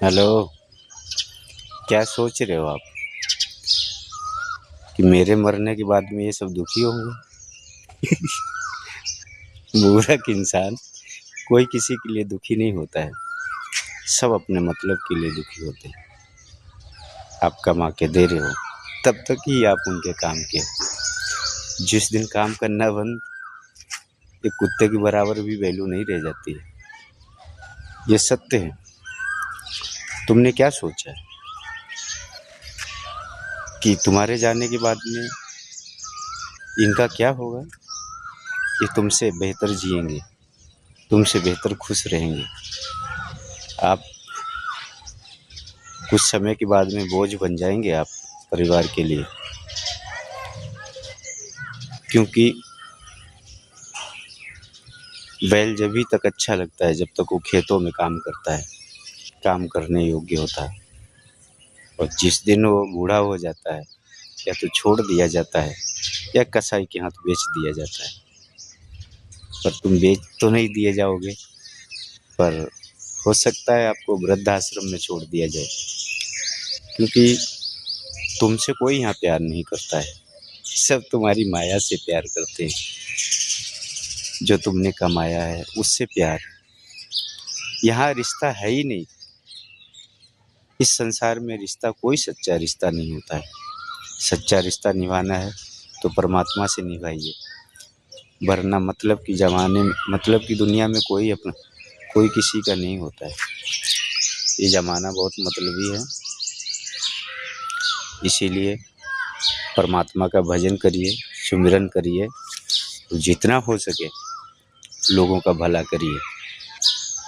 Hello. क्या सोच रहे हो आप कि मेरे मरने के बाद में ये सब दुखी होंगे? मूर्ख इंसान, कोई किसी के लिए दुखी नहीं होता है। सब अपने मतलब के लिए दुखी होते हैं। आप कमा के दे रहे हो तब तक ही आप उनके काम के हो। जिस दिन काम करना बंद, एक कुत्ते के बराबर भी वैल्यू नहीं रह जाती है। ये सत्य है। तुमने क्या सोचा है कि तुम्हारे जाने के बाद में इनका क्या होगा? ये तुमसे बेहतर जिएंगे, तुमसे बेहतर खुश रहेंगे। आप कुछ समय के बाद में बोझ बन जाएंगे आप परिवार के लिए, क्योंकि बैल जभी तक अच्छा लगता है जब तक वो खेतों में काम करता है, काम करने योग्य होता है। और जिस दिन वो बूढ़ा हो जाता है, या तो छोड़ दिया जाता है या कसाई के हाथ बेच दिया जाता है। पर तुम बेच तो नहीं दिए जाओगे, पर हो सकता है आपको वृद्धाश्रम में छोड़ दिया जाए, क्योंकि तुमसे कोई यहाँ प्यार नहीं करता है। सब तुम्हारी माया से प्यार करते हैं, जो तुमने कमाया है उससे प्यार। यहाँ रिश्ता है ही नहीं। इस संसार में रिश्ता, कोई सच्चा रिश्ता नहीं होता है। सच्चा रिश्ता निभाना है तो परमात्मा से निभाइए, वरना मतलब की जमाने में, मतलब की दुनिया में कोई किसी का नहीं होता है। ये ज़माना बहुत मतलबी है, इसीलिए परमात्मा का भजन करिए, सुमिरन करिए, जितना हो सके लोगों का भला करिए।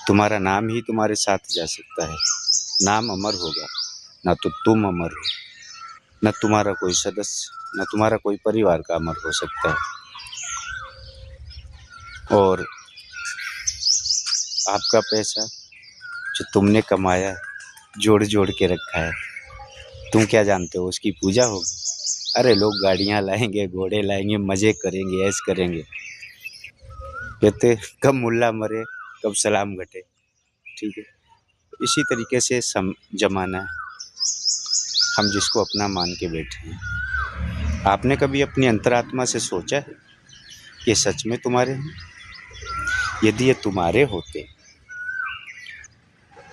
तुम्हारा नाम ही तुम्हारे साथ जा सकता है। नाम अमर होगा, ना तो तुम अमर हो, न तुम्हारा कोई सदस्य, न तुम्हारा कोई परिवार का अमर हो सकता है। और आपका पैसा जो तुमने कमाया, जोड़ जोड़ के रखा है, तुम क्या जानते हो उसकी पूजा होगी? अरे लोग गाड़ियाँ लाएंगे, घोड़े लाएंगे, मज़े करेंगे, ऐश करेंगे। कहते कब मुल्ला मरे कब सलाम घटे। ठीक है, इसी तरीके से जमाना है। हम जिसको अपना मान के बैठे हैं। आपने कभी अपनी अंतरात्मा से सोचा है कि सच में तुम्हारे हैं? यदि ये तुम्हारे होते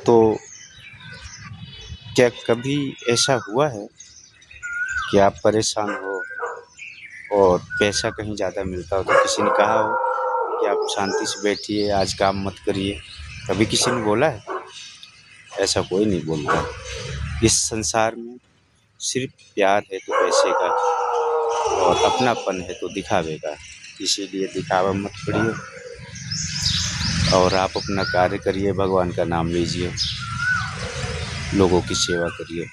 तो क्या कभी ऐसा हुआ है कि आप परेशान हो और पैसा कहीं ज़्यादा मिलता हो तो किसी ने कहा हो कि आप शांति से बैठिए, आज काम मत करिए? कभी किसी ने बोला है? ऐसा कोई नहीं बोलता। इस संसार में सिर्फ प्यार है तो पैसे का, और अपनापन है तो दिखावे का। इसीलिए दिखावा मत करिए और आप अपना कार्य करिए, भगवान का नाम लीजिए, लोगों की सेवा करिए,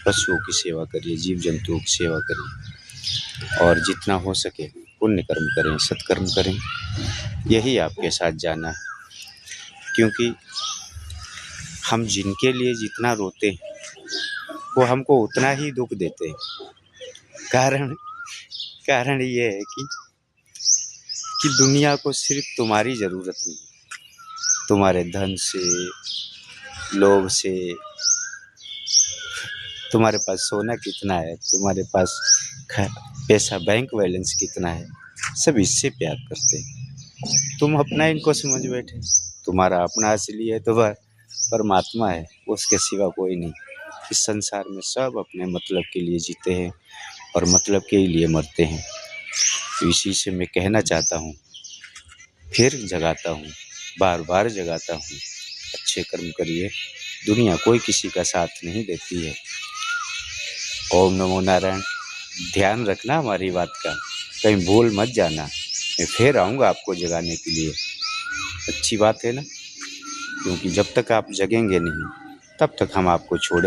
पशुओं की सेवा करिए, जीव जंतुओं की सेवा करिए, और जितना हो सके पुण्य कर्म करें, सत्कर्म करें। यही आपके साथ जाना है, क्योंकि हम जिनके लिए जितना रोते हैं वो हमको उतना ही दुख देते हैं। कारण ये है कि दुनिया को सिर्फ तुम्हारी ज़रूरत नहीं, तुम्हारे धन से, लोभ से, तुम्हारे पास सोना कितना है, तुम्हारे पास पैसा बैंक बैलेंस कितना है, सब इससे प्यार करते हैं। तुम अपना इनको समझ बैठे। तुम्हारा अपना असली है तो वह परमात्मा है, उसके सिवा कोई नहीं। इस संसार में सब अपने मतलब के लिए जीते हैं और मतलब के ही लिए मरते हैं। तो इसी से मैं कहना चाहता हूँ, फिर जगाता हूँ, बार बार जगाता हूँ, अच्छे कर्म करिए। दुनिया कोई किसी का साथ नहीं देती है। ओम नमो नारायण। ध्यान रखना हमारी बात का, कहीं भूल मत जाना। मैं फिर आऊँगा आपको जगाने के लिए। अच्छी बात है ना? क्योंकि जब तक आप जगेंगे नहीं तब तक हम आपको छोड़ेंगे